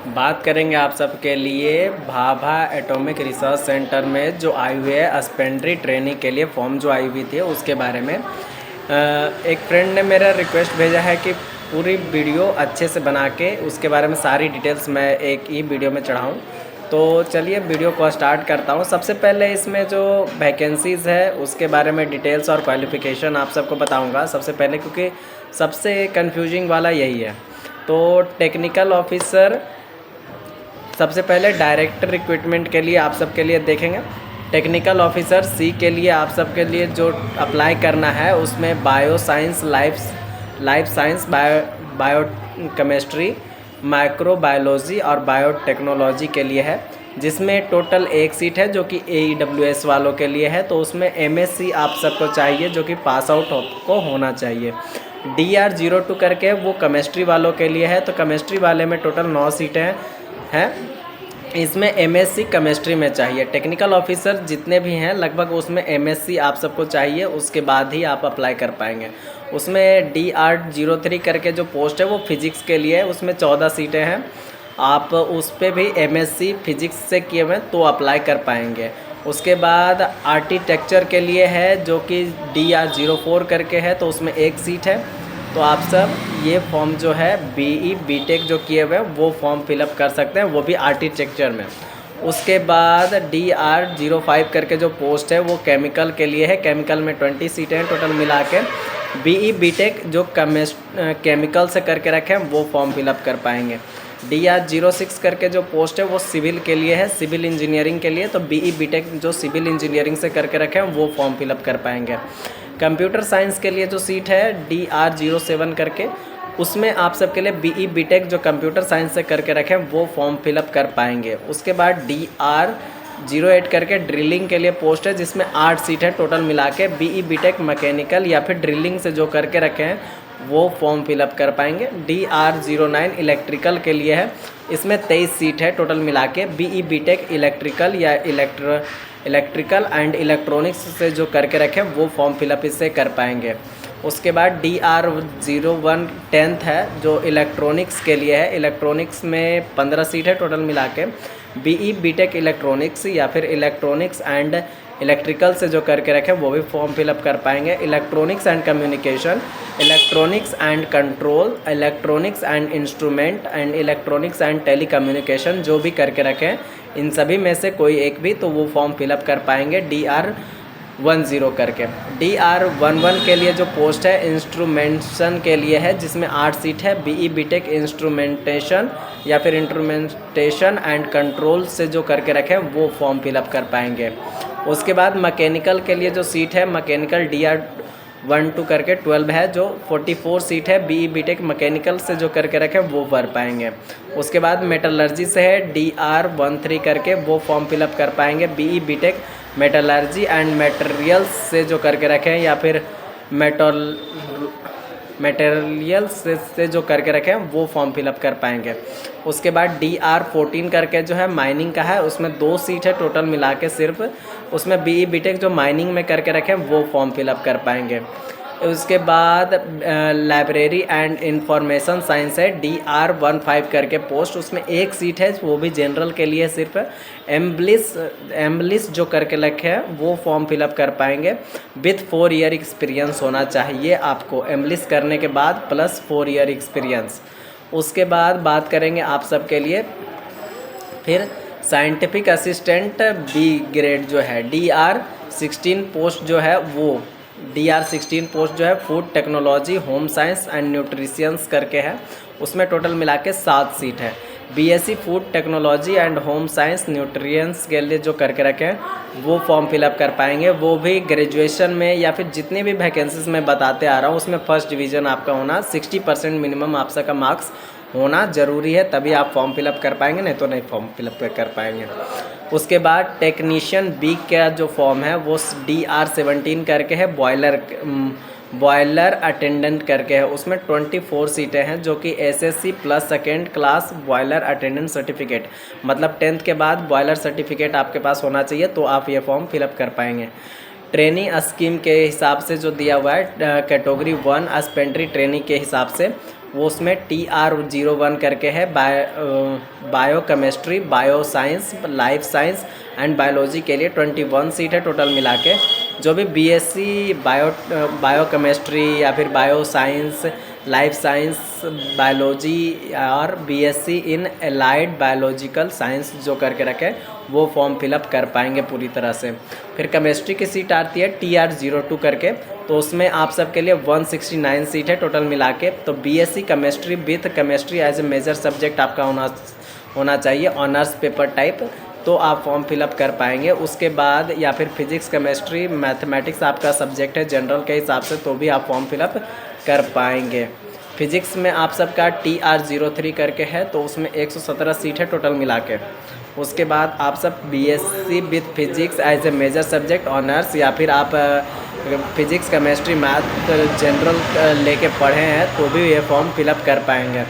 बात करेंगे आप सबके लिए भाभा एटॉमिक रिसर्च सेंटर में जो आई हुई है हस्बेंड्री ट्रेनिंग के लिए फॉर्म जो आई हुई थी उसके बारे में। एक फ्रेंड ने मेरा रिक्वेस्ट भेजा है कि पूरी वीडियो अच्छे से बना के उसके बारे में सारी डिटेल्स मैं एक ही वीडियो में चढ़ाऊँ। तो चलिए वीडियो को स्टार्ट करता हूँ। सबसे पहले इसमें जो वैकेंसीज़ है उसके बारे में डिटेल्स और क्वालिफ़िकेशन आप सबको बताऊँगा सबसे पहले, क्योंकि सबसे कन्फ्यूजिंग वाला यही है। तो टेक्निकल ऑफिसर सबसे पहले डायरेक्ट रिक्रूटमेंट के लिए आप सबके लिए देखेंगे। टेक्निकल ऑफिसर सी के लिए आप सबके लिए जो अप्लाई करना है उसमें bio science, life science, bio chemistry, microbiology और बायोटेक्नोलॉजी के लिए है, जिसमें टोटल एक सीट है जो कि AEWS वालों के लिए है। तो उसमें MSc आप सबको चाहिए जो कि पास आउट को होना चाहिए। DR02 करके वो केमिस्ट्री वालों के लिए है। तो केमिस्ट्री वाले में टोटल 9 सीटें हैं। इसमें MSc केमिस्ट्री में चाहिए। टेक्निकल ऑफिसर जितने भी हैं लगभग उसमें MSc आप सबको चाहिए, उसके बाद ही आप अप्लाई कर पाएंगे। उसमें DR03 करके जो पोस्ट है वो फिजिक्स के लिए है, उसमें 14 सीटें हैं। आप उस पर भी MSc फिजिक्स से किए हुए तो अप्लाई कर पाएंगे। उसके बाद आर्किटेक्चर के लिए है जो कि DR04 करके है, तो उसमें एक सीट है। तो आप सब ये फॉर्म जो है BE BTech जो किए हुए हैं वो फॉर्म फिलअप कर सकते हैं, वो भी आर्किटेक्चर में। उसके बाद DR05 करके जो पोस्ट है वो केमिकल के लिए है। केमिकल में 20 सीटें हैं टोटल मिला के। BE BTech जो केमिकल से करके रखे हैं वो फॉर्म फिलअप कर पाएंगे। DR06 करके जो पोस्ट है वो सिविल के लिए है, सिविल इंजीनियरिंग के लिए। तो BE BTech जो सिविल इंजीनियरिंग से करके रखे हैं वो फॉर्म फिलअप कर पाएंगे। कंप्यूटर साइंस के लिए जो सीट है DR07 करके, उसमें आप सबके लिए BE BTech जो कंप्यूटर साइंस से करके रखें वो फॉर्म फिलअप कर पाएंगे। उसके बाद DR08 करके ड्रिलिंग के लिए पोस्ट है, जिसमें 8 सीट है टोटल मिला के। BE BTech मैकेनिकल या फिर ड्रिलिंग से जो करके रखे हैं वो फॉर्म फिलअप कर पाएंगे। DR09 इलेक्ट्रिकल के लिए है, इसमें 23 सीट है टोटल मिला के। BE BTech इलेक्ट्रिकल या इलेक्ट्रिकल एंड इलेक्ट्रॉनिक्स से जो करके रखें वो फॉर्म फिलअप इससे कर पाएंगे। उसके बाद DR01 10th है जो इलेक्ट्रॉनिक्स के लिए है। इलेक्ट्रॉनिक्स में 15 सीट है टोटल मिला के। BE BTech इलेक्ट्रॉनिक्स या फिर इलेक्ट्रॉनिक्स एंड इलेक्ट्रिकल से जो करके रखें वो भी फॉर्म फिलअप कर पाएंगे। Electronics and communication, electronics and control, electronics and instrument and electronics and telecommunication जो भी करके रखें, इन सभी में से कोई एक भी तो वो फॉर्म फिलअप कर पाएंगे। DR10 करके। DR11 के लिए जो पोस्ट है इंस्ट्रूमेंटेशन के लिए है, जिसमें 8 सीट है। BE BTech इंस्ट्रूमेंटेशन या फिर इंस्ट्रूमेंटेशन एंड कंट्रोल से जो करके रखें वो फॉर्म फिलअप कर पाएंगे। उसके बाद मैकेनिकल के लिए जो सीट है मैकेनिकल DR12 करके 12 है जो 44 सीट है। BE BTech मैकेनिकल से जो करके रखें वो भर पाएंगे। उसके बाद मेटलर्जी से है DR13 करके, वो फॉर्म फिलअप कर पाएंगे। BE BTech metallurgy and materials से जो करके रखें या फिर मटेरियल्स से जो करके रखें वो फॉर्म फिलअप कर पाएंगे। उसके बाद DR14 करके जो है माइनिंग का है, उसमें 2 सीट है टोटल मिला के सिर्फ। उसमें BE BTech जो माइनिंग में करके रखें वो फॉर्म फिलअप कर पाएंगे। उसके बाद लाइब्रेरी एंड इंफॉर्मेशन साइंस है DR15 करके पोस्ट, उसमें एक सीट है वो भी जनरल के लिए सिर्फ। एम्बलिस जो करके रखे हैं वो फॉर्म फिलअप कर पाएंगे। विथ 4 ईयर एक्सपीरियंस होना चाहिए आपको एम्बलिस करने के बाद, प्लस 4 ईयर एक्सपीरियंस। उसके बाद बात करेंगे आप सब के लिए फिर साइंटिफिक असिस्टेंट B ग्रेड जो है DR16 पोस्ट जो है वो DR16 पोस्ट जो है food technology, home science and nutritions करके है। उसमें टोटल मिला के 7 सीट है। BSc food technology and home science nutrients के लिए जो करके रखे हैं वो फॉर्म फिलअप कर पाएंगे। वो भी ग्रेजुएशन में या फिर जितने भी वैकेंसीज में बताते आ रहा हूँ उसमें फर्स्ट डिवीज़न आपका होना, 60% मिनिमम आप सबका मार्क्स होना ज़रूरी है, तभी आप फॉर्म फिलअप कर पाएंगे, नहीं तो नहीं फॉर्म फिलअप कर पाएंगे। उसके बाद टेक्नीशियन B का जो फॉर्म है वो DR17 करके है, बॉयलर अटेंडेंट करके है। उसमें 24 सीटें हैं जो कि SSC plus second class boiler attendant certificate, मतलब 10th के बाद बॉयलर सर्टिफिकेट आपके पास होना चाहिए तो आप ये फॉर्म फिलअप कर पाएंगे। ट्रेनिंग स्कीम के हिसाब से जो दिया हुआ है कैटेगरी 1 हस्बेंड्री ट्रेनिंग के हिसाब से, वो उसमें TR01 करके है, bio chemistry, bio science, life science and biology के लिए 21 सीट है टोटल मिला के। जो भी BSc बायो केमिस्ट्री या फिर bio science, life science, biology और BSc इन एलाइड बायोलॉजिकल साइंस जो करके रखे वो फॉर्म फिलअप कर पाएंगे पूरी तरह से। फिर केमिस्ट्री की सीट आती है TR02 करके, तो उसमें आप सबके लिए 169 सीट है टोटल मिला के। तो BSc chemistry with chemistry as a major subject आपका होना चाहिए, ऑनर्स पेपर टाइप, तो आप फॉर्म फिलअप कर पाएंगे। उसके बाद या फिर फिजिक्स केमिस्ट्री मैथमेटिक्स आपका सब्जेक्ट है जनरल के हिसाब से, तो भी आप फॉर्म फिलअप कर पाएंगे। फिजिक्स में आप सबका TR03 करके है, तो उसमें 117 सीट है टोटल मिला के। उसके बाद आप सब BSc with physics as a major subject honours या फिर आप फिजिक्स केमिस्ट्री मैथ जनरल लेके पढ़े हैं तो भी ये फॉर्म फिलअप कर पाएंगे।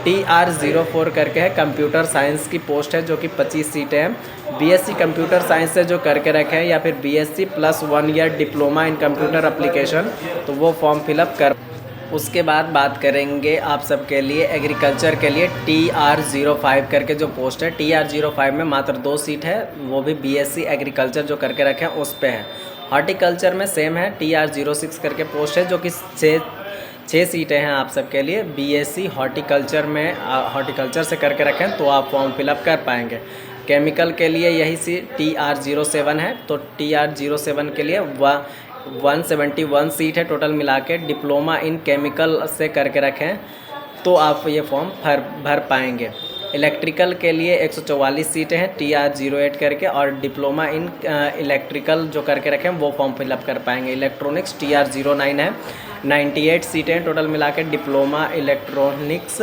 TR04 करके है, कंप्यूटर साइंस की पोस्ट है जो कि 25 सीटें हैं। BSc कंप्यूटर साइंस से जो करके रखे हैं या फिर BSc plus 1 year diploma in computer application, तो वो फॉर्म फिलअप कर। उसके बाद बात करेंगे आप सबके लिए एग्रीकल्चर के लिए TR05 करके जो पोस्ट है। TR05 में मात्र 2 सीट है, वो भी BSc एग्रीकल्चर जो करके रखे हैं उस पे है। हॉर्टिकल्चर में सेम है, TR06 करके पोस्ट है जो कि 6 सीटें हैं आप सबके लिए। BSc हॉर्टिकल्चर में हॉर्टिकल्चर से करके रखें तो आप फॉर्म फिलअप कर पाएंगे। केमिकल के लिए यही सीट TR07 है, तो TR07 के लिए 171 सीट है टोटल मिला के। डिप्लोमा इन केमिकल से करके रखें तो आप ये फॉर्म भर पाएंगे। इलेक्ट्रिकल के लिए 144 सीटें हैं TR08 करके, और डिप्लोमा इन इलेक्ट्रिकल जो करके रखें वो फॉर्म फिलअप कर पाएंगे। इलेक्ट्रॉनिक्स TR09 है, 98 सीटें टोटल मिला के। डिप्लोमा इलेक्ट्रॉनिक्स,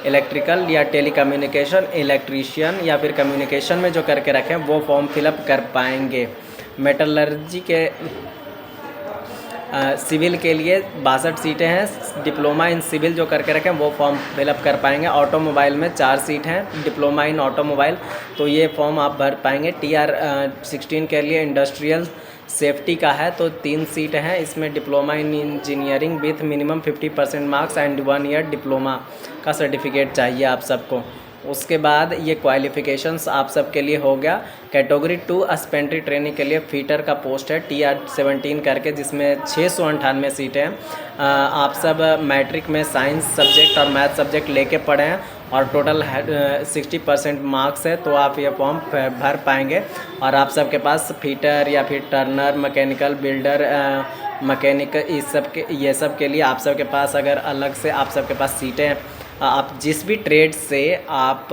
इलेक्ट्रिकल या टेलीकम्युनिकेशन, इलेक्ट्रीशियन या फिर कम्युनिकेशन में जो करके रखें वो फॉर्म फिलअप कर पाएंगे। मेटलर्जी के सिविल के लिए 62 सीटें हैं, डिप्लोमा इन सिविल जो करके रखें वो फॉर्म फिलअप कर पाएंगे। ऑटोमोबाइल में 4 सीट हैं, डिप्लोमा इन ऑटोमोबाइल, तो ये फॉर्म आप भर पाएंगे। TR16 के लिए इंडस्ट्रियल सेफ्टी का है, तो 3 सीट हैं, इसमें diploma in engineering with minimum 50% marks and 1 year diploma का सर्टिफिकेट चाहिए आप सबको। उसके बाद ये क्वालिफ़िकेशंस आप सबके लिए हो गया। कैटेगरी 2 हस्बेंड्री ट्रेनिंग के लिए फीटर का पोस्ट है TR17 करके, जिसमें 698 सीटें हैं। आप सब मैट्रिक में साइंस सब्जेक्ट और मैथ सब्जेक्ट लेके पढ़े हैं और टोटल 60% मार्क्स है, तो आप ये फॉर्म भर पाएंगे। और आप सबके पास फीटर या फिर टर्नर, मैकेनिकल, बिल्डर, मैकेनिकल, ये सब के लिए आप सबके पास अगर अलग से आप सबके पास सीटें हैं, आप जिस भी ट्रेड से आप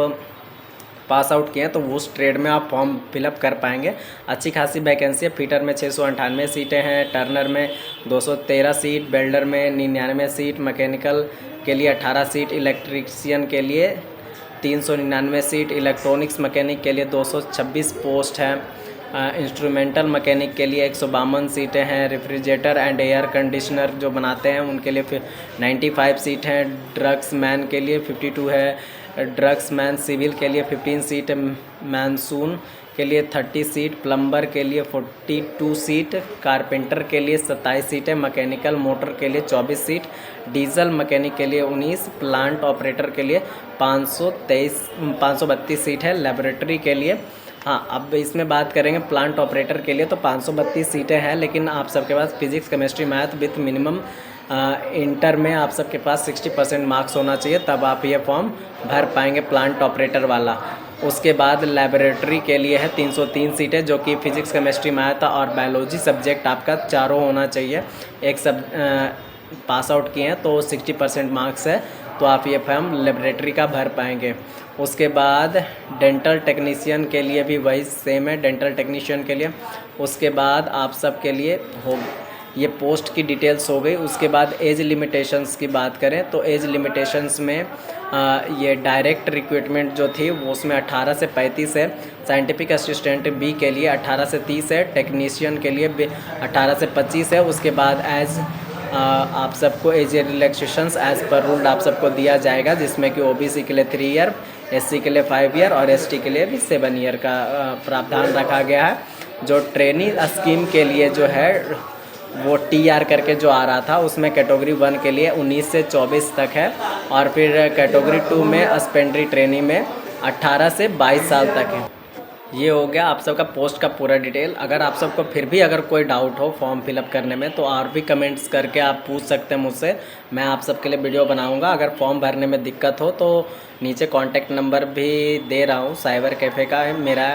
पास आउट किए हैं तो उस ट्रेड में आप फॉर्म फिलअप कर पाएंगे। अच्छी खासी वैकेंसी है। फीटर में 698 सीटें हैं, टर्नर में 213 सीट, बेल्डर में 99 सीट, मैकेनिकल के लिए 18 सीट, इलेक्ट्रीशियन के लिए 399 सीट, इलेक्ट्रॉनिक्स मैकेनिक के लिए 226 पोस्ट हैं, इंस्ट्रूमेंटल मैकेनिक के लिए 152 सीटें हैं, रेफ्रिजरेटर एंड एयर कंडीशनर जो बनाते हैं उनके लिए फिर 95 सीट हैं, ड्रग्स मैन के लिए 52 है, ड्रग्स मैन सिविल के लिए 15 सीट, मानसून के लिए 30 सीट, प्लम्बर के लिए 42 सीट, कारपेंटर के लिए 27 सीटें, मैकेनिकल मोटर के लिए 24 सीट, डीजल मैकेनिक के लिए 19, प्लांट ऑपरेटर के लिए 532 सीट है, लेबोरेटरी के लिए। हाँ, अब इसमें बात करेंगे प्लांट ऑपरेटर के लिए तो 532 सीटें हैं, लेकिन आप सबके पास physics chemistry math with minimum inter में आप सबके पास 60% मार्क्स होना चाहिए, तब आप ये फॉर्म भर पाएंगे प्लांट ऑपरेटर वाला। उसके बाद लेबोरेटरी के लिए है 303 सीटें, जो कि फिजिक्स केमिस्ट्री मैथ और बायोलॉजी सब्जेक्ट आपका चारों होना चाहिए। एक सब पास आउट किए हैं तो 60% मार्क्स है, तो आप ये फॉर्म लेबोरेटरी का भर पाएंगे। उसके बाद डेंटल टेक्नीशियन के लिए भी वही सेम है, डेंटल टेक्नीशियन के लिए। उसके बाद आप सब के लिए हो ये पोस्ट की डिटेल्स हो गई। उसके बाद एज लिमिटेशंस की बात करें तो एज लिमिटेशंस में ये डायरेक्ट रिक्रूटमेंट जो थी वो उसमें 18 से 35 है, साइंटिफिक असिस्टेंट बी के लिए 18 से 30 है, टेक्नीशियन के लिए 18 से 25 है। उसके बाद एज आप सबको age relaxations as per ruled आप सबको दिया जाएगा, जिसमें कि OBC के लिए 3 ईयर, SC के लिए 5 ईयर और ST के लिए भी 7 ईयर का प्रावधान रखा गया है। जो ट्रेनिंग स्कीम के लिए जो है वो TR करके जो आ रहा था उसमें कैटेगरी 1 के लिए 19 से 24 तक है, और फिर कैटेगरी 2 में हस्बेंड्री ट्रेनी में 18 से 22 साल तक है। ये हो गया आप सबका पोस्ट का पूरा डिटेल। अगर आप सबको फिर भी अगर कोई डाउट हो फॉर्म फिलअप करने में तो और भी कमेंट्स करके आप पूछ सकते हैं मुझसे, मैं आप सबके लिए वीडियो बनाऊंगा। अगर फॉर्म भरने में दिक्कत हो तो नीचे कॉन्टैक्ट नंबर भी दे रहा हूँ, साइबर कैफ़े का है मेरा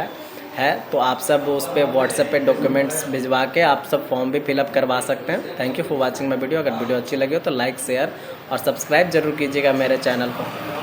है, तो आप सब उस पर व्हाट्सएप पे डॉक्यूमेंट्स भिजवा के आप सब फॉर्म भी फिलअप करवा सकते हैं। Thank you for watching my video. अगर वीडियो अच्छी लगी हो तो लाइक शेयर और सब्सक्राइब जरूर कीजिएगा मेरे चैनल को।